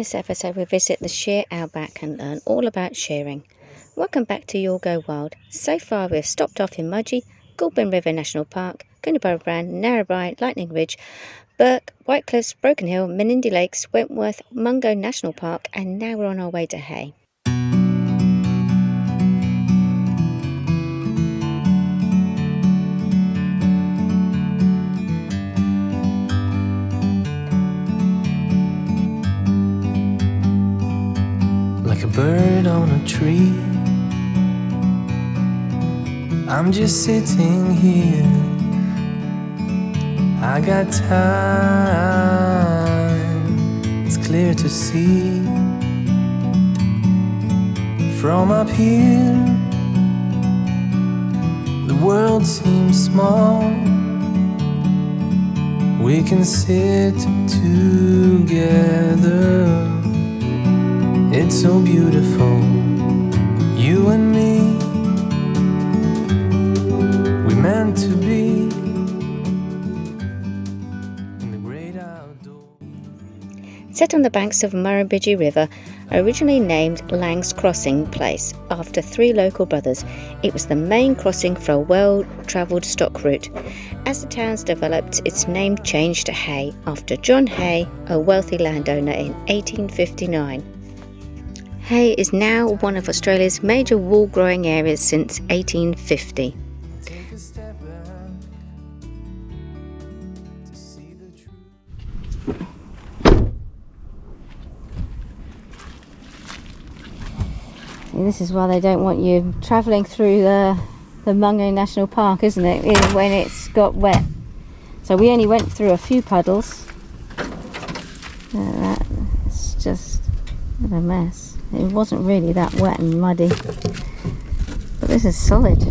this episode we visit the Shear Outback and learn all about shearing. Welcome back to Your Go Wild. So far we've stopped off in Mudgee, Bidgee River National Park, Coonabarra Brand, Narrabri, Lightning Ridge, Burke, White Cliffs, Broken Hill, Menindee Lakes, Wentworth, Mungo National Park, and now we're on our way to Hay. Like a bird on a tree, I'm just sitting here. I got time, it's clear to see. From up here, the world seems small. We can sit together. It's so beautiful, you and me, we're meant to be in the great outdoors. Set on the banks of Murrumbidgee River, originally named Lang's Crossing Place after three local brothers, it was the main crossing for a well-travelled stock route. As the town's developed, its name changed to Hay after John Hay, a wealthy landowner in 1859. Hay is now one of Australia's major wool growing areas since 1850. This is why they don't want you travelling through the Mungo National Park, isn't it, when it's got wet. So we only went through a few puddles. That's just a mess. It wasn't really that wet and muddy, but this is solid.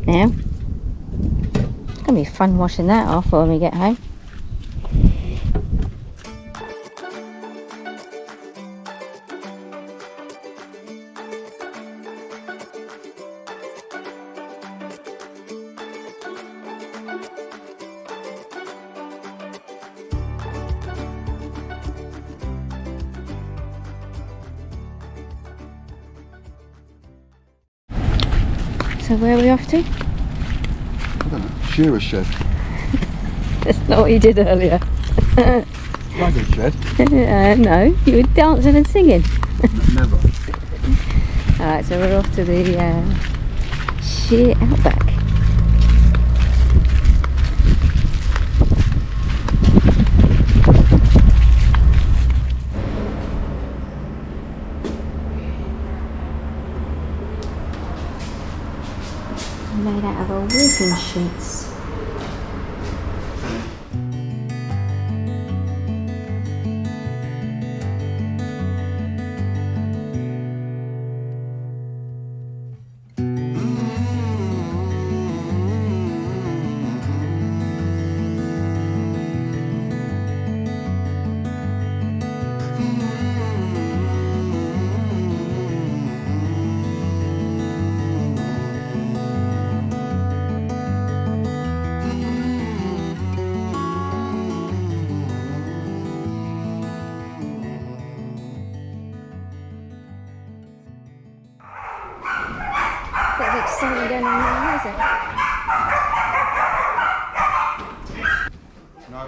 Now, it's going to be fun washing that off when we get home. So where are we off to? I don't know, shearer shed. That's not what you did earlier. Wagon shed? No, you were dancing and singing. Never. Alright, so we're off to the Shear Outback. Made out of roofing sheets. That looks something going on there, is it? No.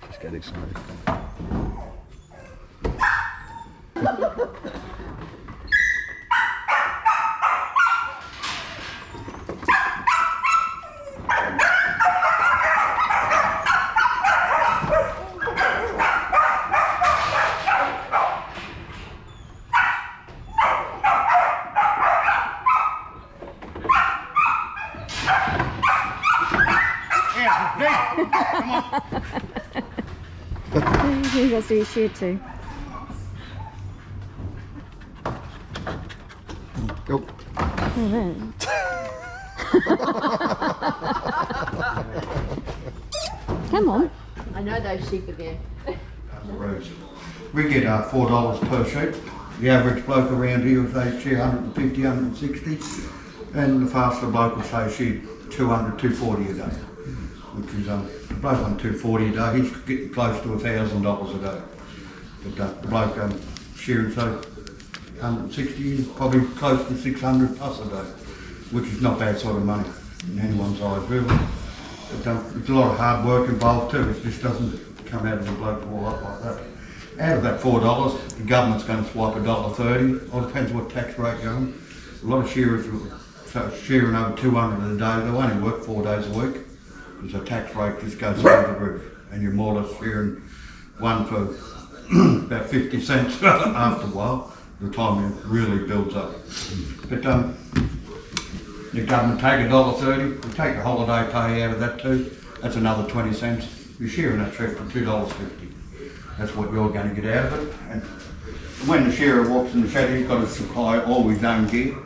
Let's get excited. Come on. He wants to be sheared too. Go. Oh, no. Come on. I know those sheep again. We get $4 per sheep. The average bloke around here will say shear 150, 160, and the faster bloke will say shear 200, 240 a day. Which is the bloke on 240 a day, he's getting close to $1,000 a day. But the bloke shearing say 160 is probably close to 600 plus a day, which is not bad sort of money in anyone's eyes really. But there's a lot of hard work involved too. It just doesn't come out of the bloke all up like that. Out of that $4, the government's going to swipe $1.30. All depends what tax rate you're on. A lot of shearers so shearing over 200 a day, they'll only work 4 days a week because the tax rate just goes through the roof, and you're more or less shearing one for about 50 cents after a while. The time it really builds up. But the government take $1.30, we take the holiday pay out of that too. That's another 20 cents. You're shearing that sheep for $2.50. That's what you're going to get out of it. And when the shearer walks in the shed, he's got to supply all his own gear,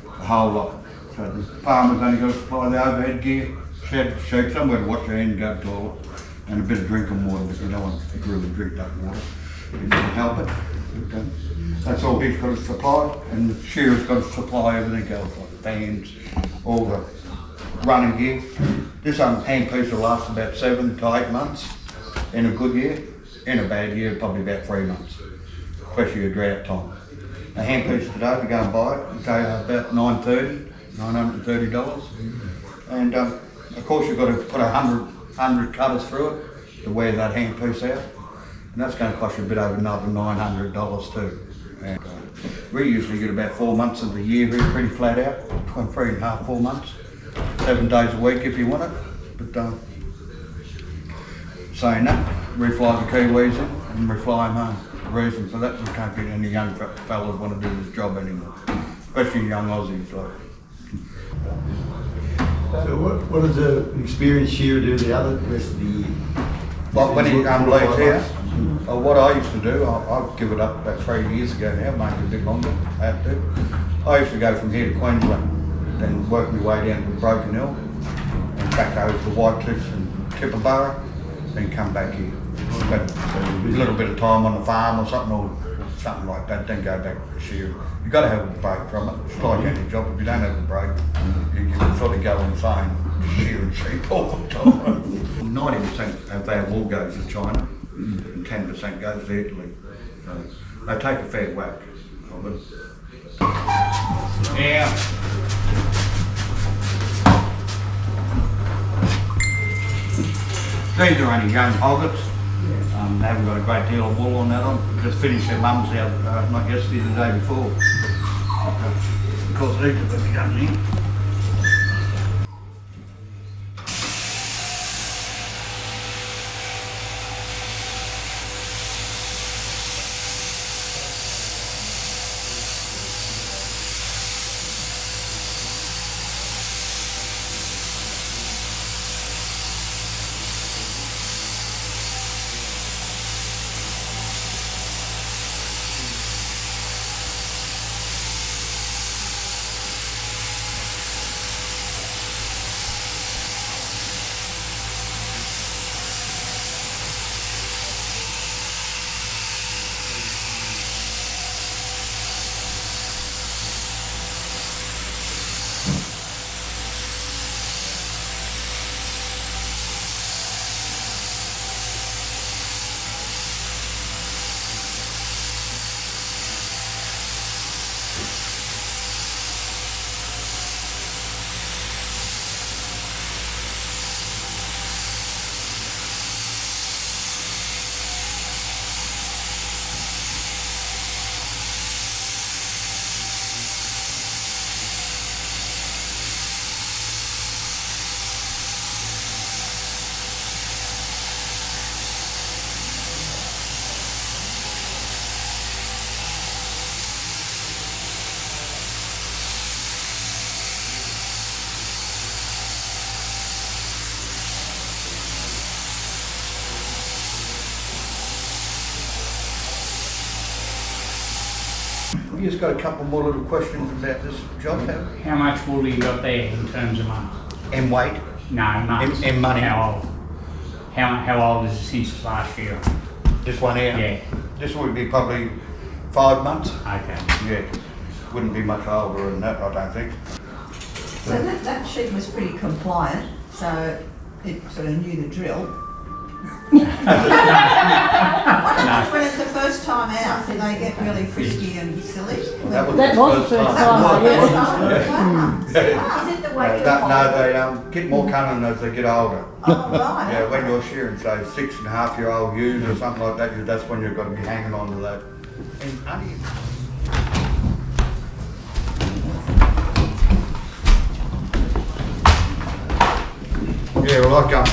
the whole lot. So the farmer's only got to supply the overhead gear, shed, sheep, somewhere to wash your hand and go to the toilet, and a bit of drinking water, but you don't want to really drink that water if you can help it. But, that's all he's got to supply, and the shearer's got to supply everything else, like fans, all the running gear. This handpiece will last about 7 to 8 months in a good year. In a bad year, probably about 3 months, especially a drought time. A handpiece today, we go and buy it, it's about $930. And of course you've got to put 100 cutters through it to wear that handpiece out. And that's going to cost you a bit over another $900 too. And we usually get about 4 months of the year here pretty flat out, between 3.5, 4 months. 7 days a week if you want it. But saying that, refly the Kiwis in and refly them home. The reason for that, we can't get any young fellas want to do this job anymore, especially young Aussies. Like. So what does the experienced shearer do the rest of the year? Like when he leaves here, what I used to do, I've given it up about 3 years ago now, maybe a bit longer, I had to. I used to go from here to Queensland, then work my way down to Broken Hill, and back over to White Cliffs and Tibooburra, then come back here. Spend a little bit of time on the farm or something like that, then go back to shearing. You've got to have a break from it. It's like any job. If you don't have a break, you can sort of go insane, shearing sheep all the time. 90% of our wool goes to China, and 10% goes to Italy. So they take a fair whack of it. Yeah. These are only young hoggets. They haven't got a great deal of wool on that one. Just finished their mums out, not yesterday, the day before. Of course, these are pretty young here. You just got a couple more little questions about this job, have you? How much wool you got there in terms of months? And weight? No, months. And money. How old? How old is it since last year? This one here? Yeah. This would be probably 5 months. Okay. Yeah, wouldn't be much older than that, I don't think. So that sheep was pretty compliant, so it sort of knew the drill. What happens when it's the first time out? Do they get really frisky and silly? That was That the was the first time, That was the yeah. first time? Wow. Is it the way you No, they get more cunning as they get older. Oh, right. Yeah, when you're shearing, say 6.5-year-old ewes or something like that, that's when you've got to be hanging on to that. And onions. Yeah, well,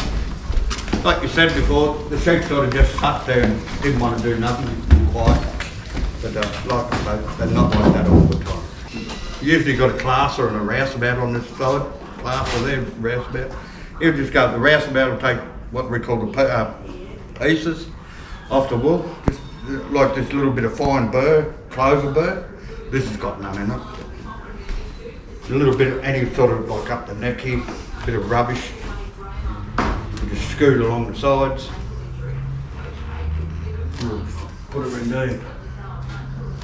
like you said before, the sheep sort of just sat there and didn't want to do nothing, quiet. But like I say, they're not like that all the time. You usually got a classer and a rouseabout on this side. Classer there, rouseabout. He'll just go, the rouseabout will take what we call the pieces off the wool. Just like this little bit of fine burr, clover burr. This has got none in it. A little bit of any sort of like up the neck here, bit of rubbish. You just scoot along the sides. Put it in there.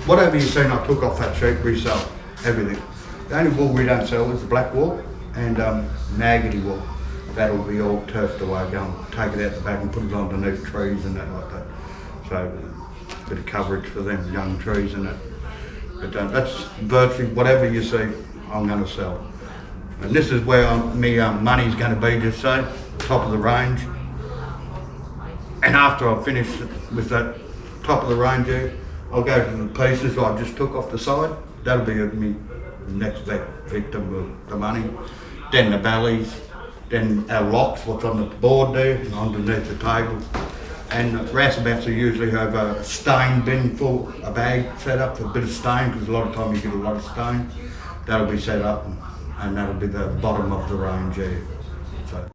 Whatever you've seen I took off that sheep, we sell everything. The only wool we don't sell is the black wool and naggety wool. That'll be all turfed away, go and take it out the back and put it underneath trees and that like that. So a bit of coverage for them young trees and that. But that's virtually whatever you see, I'm going to sell. And this is where money's going to be, just say, top of the range. And after I finish with that top of the range here, I'll go to the pieces I just took off the side. That'll be me next victim of the money. Then the bellies, then our locks, what's on the board there, and underneath the table. And rouseabouts will usually have a stain bin full, a bag set up for a bit of stain, because a lot of time you get a lot of stain. That'll be set up, and that'll be the bottom of the range here. So.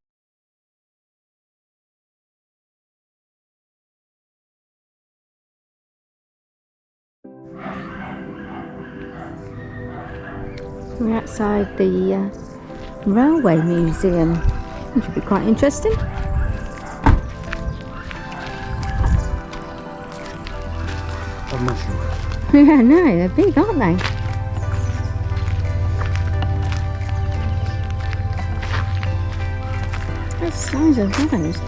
We're outside the Railway Museum, which will be quite interesting. I'm not sure. Yeah, no, they're big, aren't they? The size of those.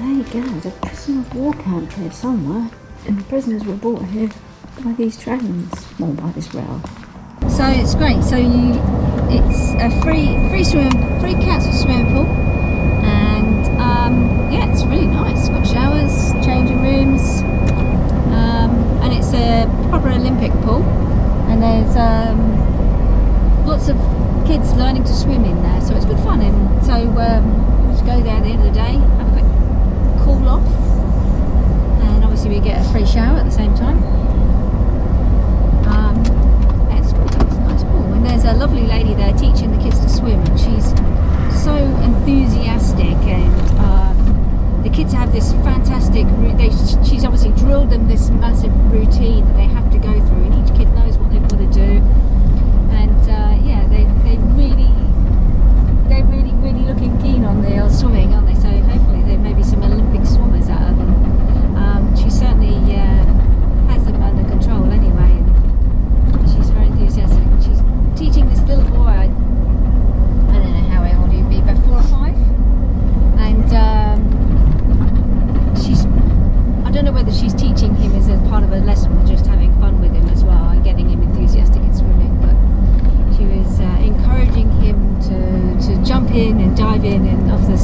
There you go, there's a prisoner of war camp here somewhere, and the prisoners were brought here by these trains, or by this rail. So it's great. So it's a free council swimming pool, and yeah, it's really nice. It's got showers, changing rooms, and it's a proper Olympic pool. And there's lots of kids learning to swim in there, so it's good fun. And so just go there at the end of the day, have a quick cool off, and obviously we get a free shower at the same time. It's a nice pool, and there's a lovely lady there teaching the kids to swim, and she's so enthusiastic, and the kids have this fantastic she's obviously drilled them this massive routine that they have to go through, and each kid knows what they've got to do, and yeah, they're really looking keen on their swimming, aren't they? So hopefully there may be some Olympic swimmers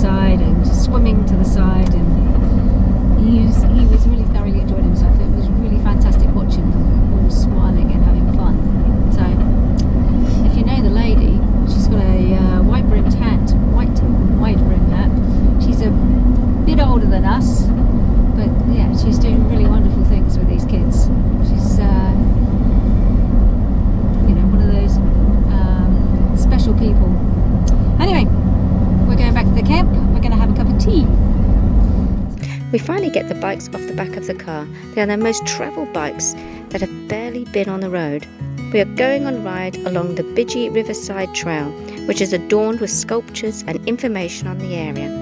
Riverside and swimming to the side, and he was really thoroughly enjoying himself. It was really fantastic watching them all smiling and having fun. So if you know the lady, she's got a wide brimmed hat, wide brimmed hat. She's a bit older than us, but yeah, she's doing really wonderful things with these kids. She's one of those special people. Anyway, we're going back to the camp. We're going to have a cup of tea. We finally get the bikes off the back of the car. They are the most travelled bikes that have barely been on the road. We are going on a ride along the Bidgee Riverside Trail, which is adorned with sculptures and information on the area.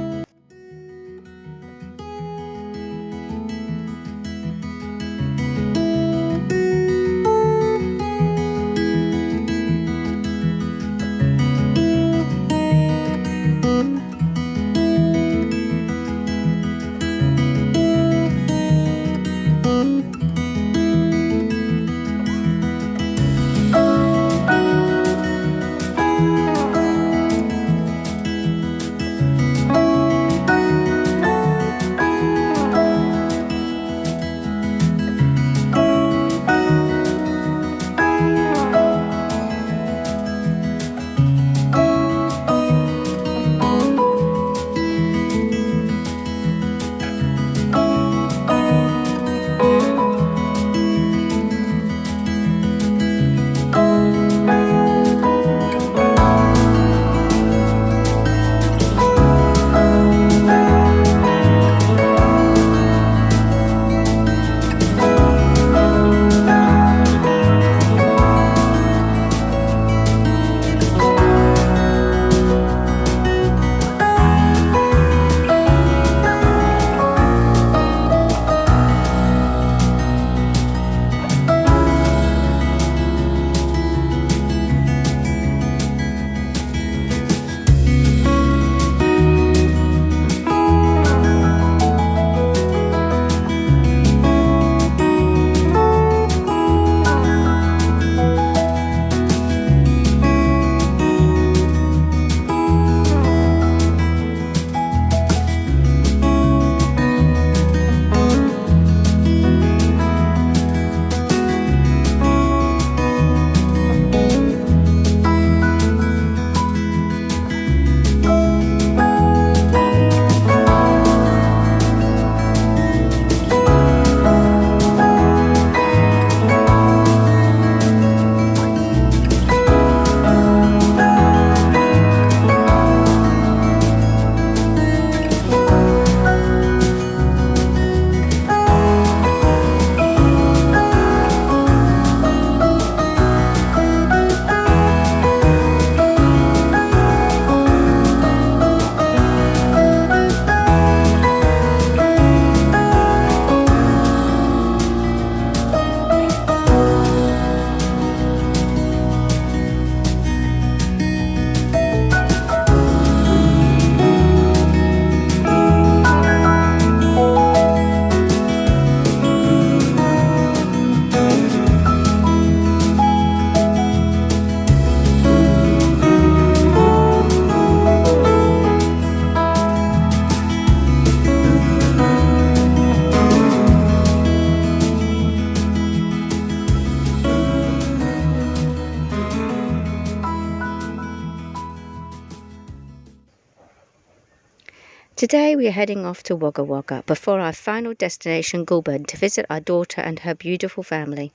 Today we are heading off to Wagga Wagga before our final destination, Goulburn, to visit our daughter and her beautiful family.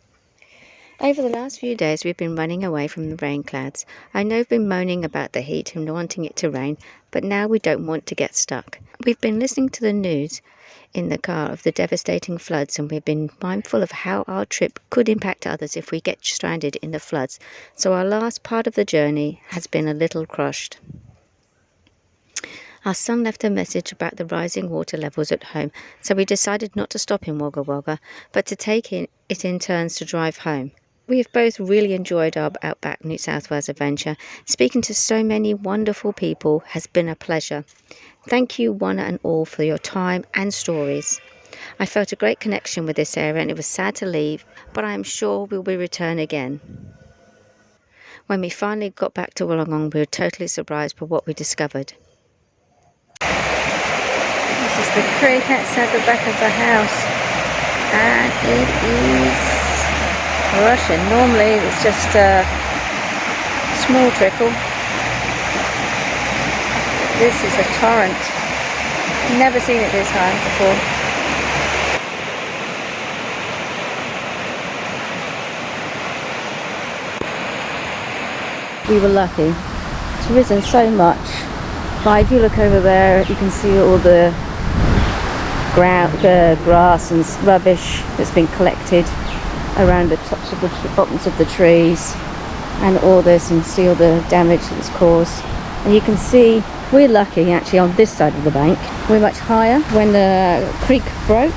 Over the last few days we've been running away from the rain clouds. I know we've been moaning about the heat and wanting it to rain, but now we don't want to get stuck. We've been listening to the news in the car of the devastating floods, and we've been mindful of how our trip could impact others if we get stranded in the floods, so our last part of the journey has been a little crushed. Our son left a message about the rising water levels at home, so we decided not to stop in Wagga Wagga, but to take it in turns to drive home. We have both really enjoyed our Outback New South Wales adventure. Speaking to so many wonderful people has been a pleasure. Thank you one and all for your time and stories. I felt a great connection with this area and it was sad to leave, but I am sure we will return again. When we finally got back to Wollongong, we were totally surprised by what we discovered. the creek outside the back of the house, and it is rushing. Normally it's just a small trickle. This is a torrent. Never seen it this high before. We were lucky. It's risen so much. But if you look over there, you can see all the grass and rubbish that's been collected around the tops of the bottoms of the trees, and all this, and see all the damage that's caused. And you can see we're lucky actually on this side of the bank. We're much higher. When the creek broke,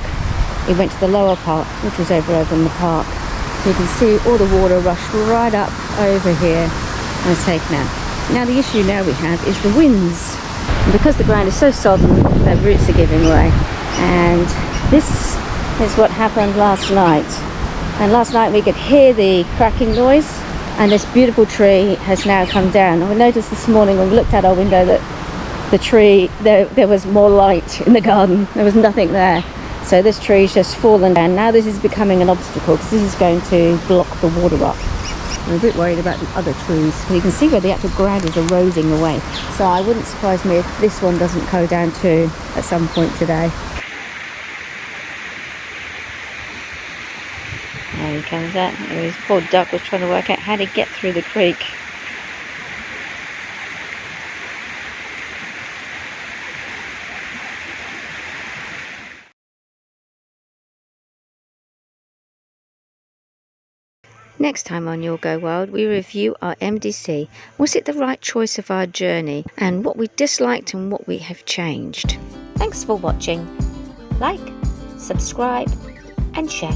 it went to the lower part, which was over in the park. So you can see all the water rushed right up over here and it's taken out. Now the issue now we have is the winds. And because the ground is so sodden, their roots are giving way. And this is what happened last night. And last night we could hear the cracking noise, and this beautiful tree has now come down. And we noticed this morning when we looked out our window that the tree, there was more light in the garden. There was nothing there. So this tree's just fallen down. Now this is becoming an obstacle because this is going to block the water up. I'm a bit worried about the other trees. So you can see where the actual ground is eroding away. So I wouldn't surprise me if this one doesn't go down too at some point today. There he comes out. His poor duck was trying to work out how to get through the creek. Next time on You'll Go Wild, we review our MDC. Was it the right choice of our journey, and what we disliked and what we have changed? Thanks for watching. Like, subscribe and share.